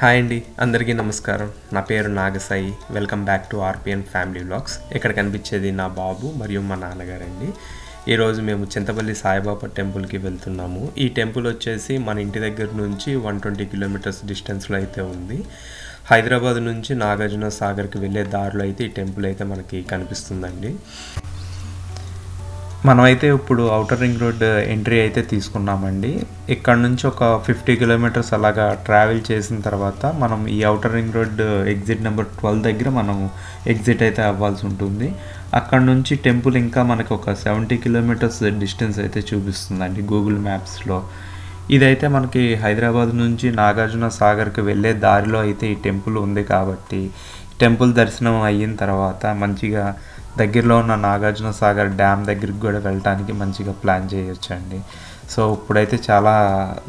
Hi అండి, అందరికీ నమస్కారం. నా పేరు Nagasai. Welcome back to RPN family vlogs. ఇక్కడ కనిపించేది నా బాబు మరియు మా నాన్నగారండి. ఈరోజు మేము చింతపల్లి సాయిబాబా టెంపుల్కి వెళ్తున్నాము. ఈ టెంపుల్ వచ్చేసి మన ఇంటి దగ్గర నుంచి 120 కిలోమీటర్స్ డిస్టెన్స్లో అయితే ఉంది. హైదరాబాద్ నుంచి నాగార్జున సాగర్కి వెళ్ళే దారిలో అయితే ఈ టెంపుల్ అయితే మనకి కనిపిస్తుందండి. మనమైతే ఇప్పుడు ఔటర్ రింగ్ రోడ్ ఎంట్రీ అయితే తీసుకున్నామండి. ఇక్కడ నుంచి ఒక 50 కిలోమీటర్స్ అలాగా ట్రావెల్ చేసిన తర్వాత మనం ఈ outer ring road exit number 12 దగ్గర మనం ఎగ్జిట్ అయితే అవ్వాల్సి ఉంటుంది. అక్కడ నుంచి టెంపుల్ ఇంకా మనకి ఒక 70 కిలోమీటర్స్ డిస్టెన్స్ అయితే చూపిస్తుందండి గూగుల్ మ్యాప్స్లో. ఇదైతే మనకి హైదరాబాద్ నుంచి నాగార్జున సాగర్కి వెళ్ళే దారిలో అయితే ఈ టెంపుల్ ఉంది కాబట్టి టెంపుల్ దర్శనం అయిన తర్వాత మంచిగా దగ్గరలో ఉన్న నాగార్జున సాగర్ డ్యామ్ దగ్గరికి కూడా వెళ్ళటానికి మంచిగా ప్లాన్ చేయొచ్చండి. సో ఇప్పుడైతే చాలా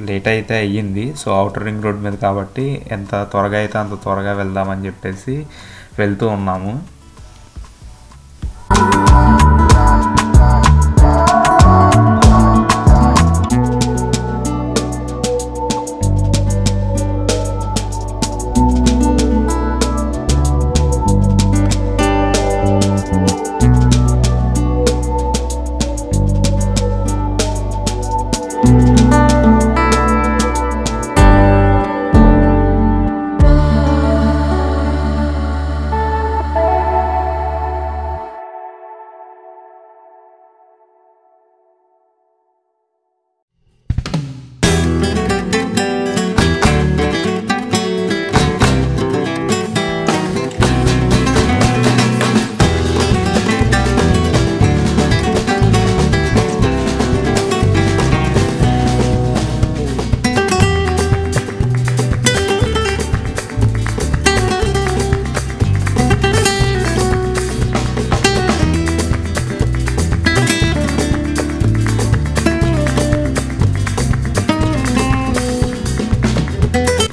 లేట్ అయితే అయ్యింది. సో ఔటర్ రింగ్ రోడ్ మీద కాబట్టి ఎంత త్వరగా అయితే అంత త్వరగా వెళ్దామని చెప్పేసి వెళ్తూ ఉన్నాము.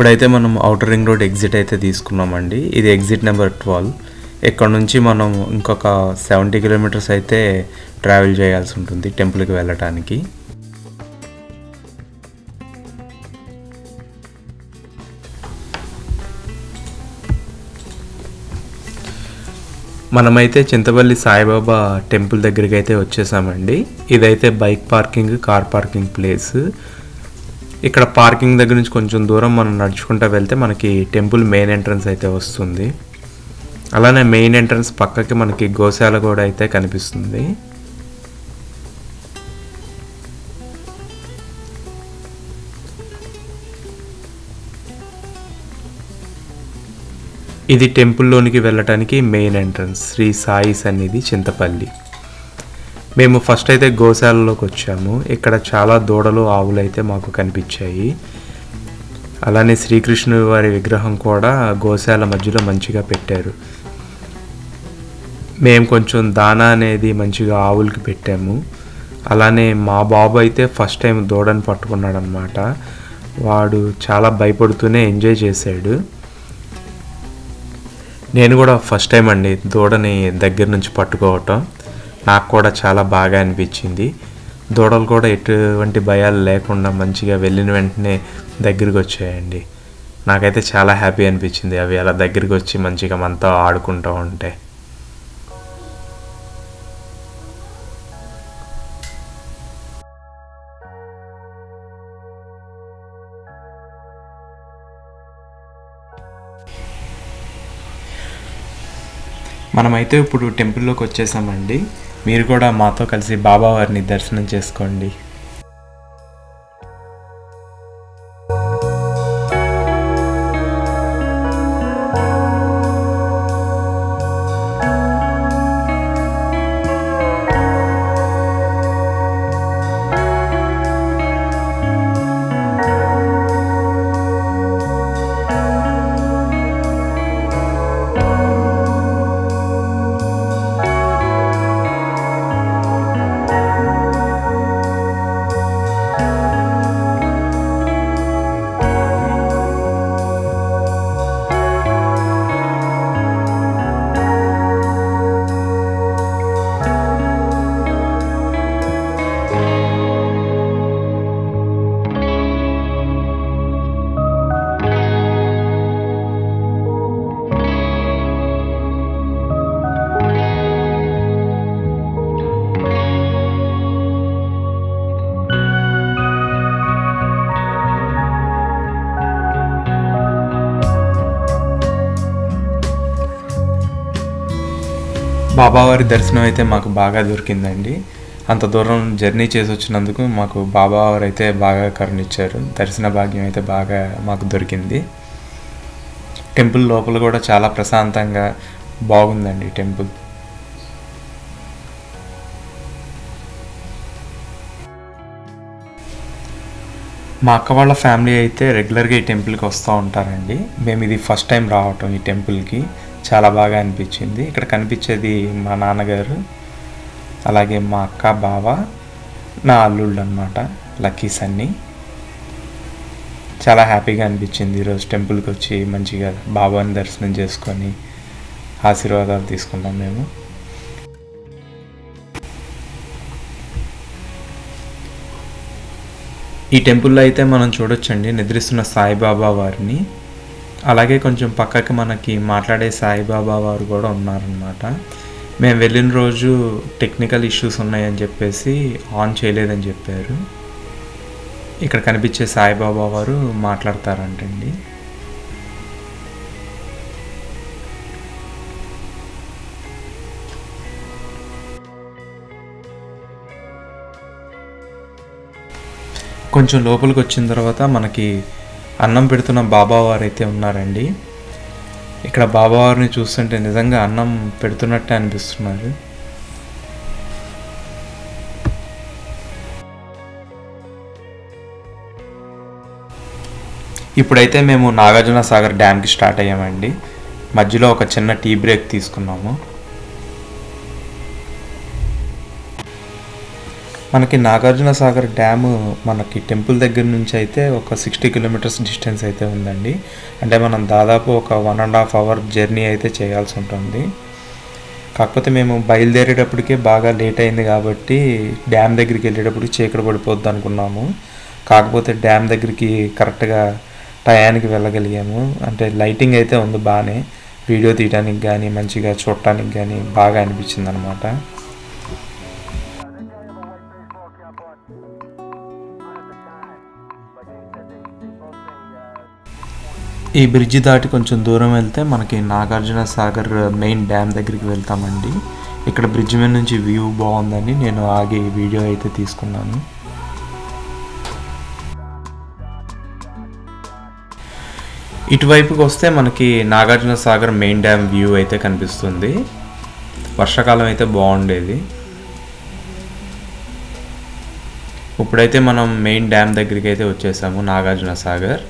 ఇప్పుడైతే మనం ఔటర్ రింగ్ రోడ్ ఎగ్జిట్ అయితే తీసుకున్నామండి. ఇది ఎగ్జిట్ నెంబర్ 12. ఇక్కడ నుంచి మనం ఇంకొక 70 కిలోమీటర్స్ అయితే ట్రావెల్ చేయాల్సి ఉంటుంది టెంపుల్కి వెళ్ళటానికి. మనమైతే చింతపల్లి సాయిబాబా టెంపుల్ దగ్గరికి అయితే వచ్చేసామండి. ఇదైతే bike parking, car parking place. ఇక్కడ పార్కింగ్ దగ్గర నుంచి కొంచెం దూరం మనం నడుచుకుంటూ వెళ్తే మనకి టెంపుల్ మెయిన్ ఎంట్రన్స్ అయితే వస్తుంది. అలానే మెయిన్ ఎంట్రన్స్ పక్కకి మనకి గోశాల కూడా అయితే కనిపిస్తుంది. ఇది టెంపుల్లోనికి వెళ్ళటానికి మెయిన్ ఎంట్రన్స్, శ్రీ సాయి సన్నిధి చింతపల్లి. మేము ఫస్ట్ అయితే గోశాలలోకి వచ్చాము. ఇక్కడ చాలా దూడలు, ఆవులు అయితే మాకు కనిపించాయి. అలానే శ్రీకృష్ణుడి వారి విగ్రహం కూడా గోశాల మధ్యలో మంచిగా పెట్టారు. మేము కొంచెం దానా అనేది మంచిగా ఆవులకి పెట్టాము. అలానే మా బాబు అయితే ఫస్ట్ టైం దూడని పట్టుకున్నాడు అనమాట. వాడు చాలా భయపడుతూనే ఎంజాయ్ చేశాడు. నేను కూడా ఫస్ట్ టైం అండి దూడని దగ్గర నుంచి పట్టుకోవటం. నాకు కూడా చాలా బాగా అనిపించింది. దూడలు కూడా ఎటువంటి భయాలు లేకుండా మంచిగా వెళ్ళిన వెంటనే దగ్గరికి వచ్చాయండి. నాకైతే చాలా హ్యాపీ అనిపించింది అవి అలా దగ్గరికి వచ్చి మంచిగా మనతో ఆడుకుంటూ ఉంటే. మనమైతే ఇప్పుడు టెంపుల్లోకి వచ్చేసామండి. మీరు కూడా మాతో కలిసి బాబావారిని దర్శనం చేసుకోండి. బాబావారి దర్శనం అయితే మాకు బాగా దొరికిందండి. అంత దూరం జర్నీ చేసి వచ్చినందుకు మాకు బాబావారు అయితే బాగా కరుణించారు. దర్శన భాగ్యం అయితే బాగా మాకు దొరికింది. టెంపుల్ లోపల కూడా చాలా ప్రశాంతంగా బాగుందండి టెంపుల్. మా అక్క వాళ్ళ ఫ్యామిలీ అయితే రెగ్యులర్గా ఈ టెంపుల్కి వస్తూ ఉంటారండి. మేము ఇది ఫస్ట్ టైం రావటం ఈ టెంపుల్కి. చాలా బాగా అనిపించింది. ఇక్కడ కనిపించేది మా నాన్నగారు, అలాగే మా అక్క, బావ, నా అల్లుళ్ళు అనమాట, లక్కీ సన్నీ. చాలా హ్యాపీగా అనిపించింది ఈరోజు టెంపుల్కి వచ్చి మంచిగా బాబాని దర్శనం చేసుకొని ఆశీర్వాదాలు తీసుకున్నాం మేము. ఈ టెంపుల్లో అయితే మనం చూడొచ్చండి నిద్రిస్తున్న సాయిబాబా వారిని. అలాగే కొంచెం పక్కకి మనకి మాట్లాడే సాయిబాబా వారు కూడా ఉన్నారనమాట. మేము వెళ్ళిన రోజు టెక్నికల్ ఇష్యూస్ ఉన్నాయని చెప్పేసి ఆన్ చేయలేదని చెప్పారు. ఇక్కడ కనిపించే సాయిబాబా వారు మాట్లాడతారంటండి. కొంచెం లోపలికి వచ్చిన తర్వాత మనకి అన్నం పెడుతున్న బాబావారు అయితే ఉన్నారండి. ఇక్కడ బాబావారిని చూస్తుంటే నిజంగా అన్నం పెడుతున్నట్టే అనిపిస్తున్నారు. ఇప్పుడైతే మేము నాగార్జున సాగర్ డ్యామ్కి స్టార్ట్ అయ్యామండి. మధ్యలో ఒక చిన్న టీ బ్రేక్ తీసుకున్నాము. మనకి నాగార్జున సాగర్ డ్యామ్ మనకి టెంపుల్ దగ్గర నుంచి అయితే ఒక 60 కిలోమీటర్స్ డిస్టెన్స్ అయితే ఉందండి. అంటే మనం దాదాపు ఒక 1.5 అవర్ జర్నీ అయితే చేయాల్సి ఉంటుంది. కాకపోతే మేము బయలుదేరేటప్పటికే బాగా లేట్ అయింది కాబట్టి డ్యామ్ దగ్గరికి వెళ్ళేటప్పటికి చీకటి పడిపోద్ది అనుకున్నాము. కాకపోతే డ్యామ్ దగ్గరికి కరెక్ట్గా టయానికి వెళ్ళగలిగాము. అంటే లైటింగ్ అయితే ఉంది బాగానే, వీడియో తీయడానికి కానీ మంచిగా చూడటానికి కానీ బాగా అనిపించింది అనమాట. ఈ బ్రిడ్జి దాటి కొంచెం దూరం వెళ్తే మనకి నాగార్జున సాగర్ మెయిన్ డ్యామ్ దగ్గరికి వెళ్తామండి. ఇక్కడ బ్రిడ్జి మీద నుంచి వ్యూ బాగుందని నేను ఆగి వీడియో అయితే తీసుకున్నాను. ఇటువైపుకి వస్తే మనకి Nagarjuna Sagar main dam view అయితే కనిపిస్తుంది. వర్షాకాలం అయితే బాగుండేది. ఇప్పుడైతే మనం మెయిన్ డ్యామ్ దగ్గరికి అయితే వచ్చేసాము. నాగార్జున సాగర్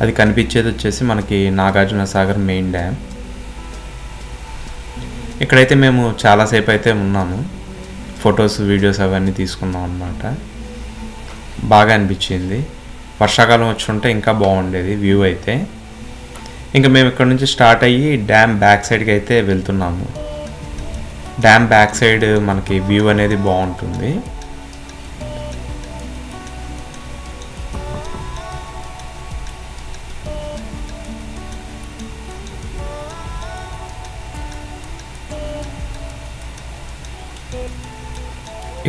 అది కనిపించేది వచ్చేసి మనకి నాగార్జున సాగర్ మెయిన్ డ్యామ్. ఇక్కడైతే మేము చాలాసేపు అయితే ఉన్నాము. ఫొటోస్, వీడియోస్ అవన్నీ తీసుకున్నాం అన్నమాట. బాగా అనిపించింది. వర్షాకాలం వచ్చి ఉంటే ఇంకా బాగుండేది వ్యూ అయితే. ఇంకా మేము ఇక్కడ నుంచి స్టార్ట్ అయ్యి డ్యామ్ బ్యాక్ సైడ్కి అయితే వెళ్తున్నాము. డ్యామ్ బ్యాక్ సైడ్ మనకి వ్యూ అనేది బాగుంటుంది.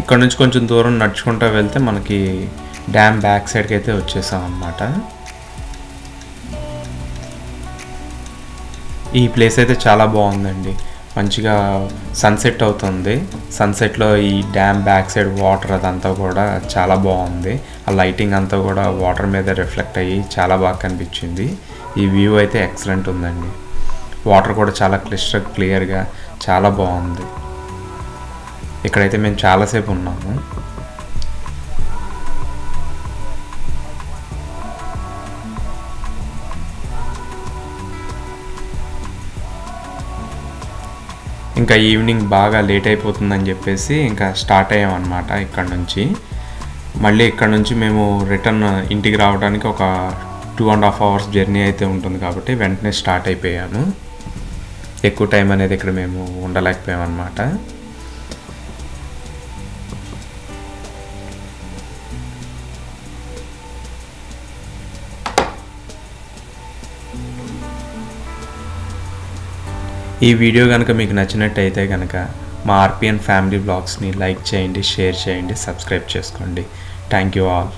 ఇక్కడ నుంచి కొంచెం దూరం నడుచుకుంటూ వెళ్తే మనకి డ్యామ్ బ్యాక్ సైడ్కి అయితే వచ్చేసాం అన్నమాట. ఈ ప్లేస్ అయితే చాలా బాగుందండి. మంచిగా సన్సెట్ అవుతుంది. సన్సెట్లో ఈ డ్యామ్ బ్యాక్ సైడ్ వాటర్ అదంతా కూడా చాలా బాగుంది. ఆ లైటింగ్ అంతా కూడా వాటర్ మీద రిఫ్లెక్ట్ అయ్యి చాలా బాగా కనిపించింది. ఈ వ్యూ అయితే ఎక్సలెంట్ ఉందండి. వాటర్ కూడా చాలా క్లియర్గా చాలా బాగుంది. ఇక్కడైతే మేము చాలాసేపు ఉన్నాము. ఇంకా ఈవినింగ్ బాగా లేట్ అయిపోతుందని చెప్పేసి ఇంకా స్టార్ట్ అయ్యామన్నమాట. ఇక్కడ నుంచి మళ్ళీ ఇక్కడ నుంచి మేము రిటర్న్ ఇంటికి రావడానికి ఒక 2.5 అవర్స్ జర్నీ అయితే ఉంటుంది కాబట్టి వెంటనే స్టార్ట్ అయిపోయాము. ఎక్కువ టైం అనేది ఇక్కడ మేము ఉండలేకపోయామన్నమాట. ఈ వీడియో కనుక మీకు నచ్చినట్టయితే కనుక మా ఆర్పిఎన్ ఫ్యామిలీ బ్లాగ్స్ని లైక్ చేయండి, షేర్ చేయండి, సబ్స్క్రైబ్ చేసుకోండి. Thank you all.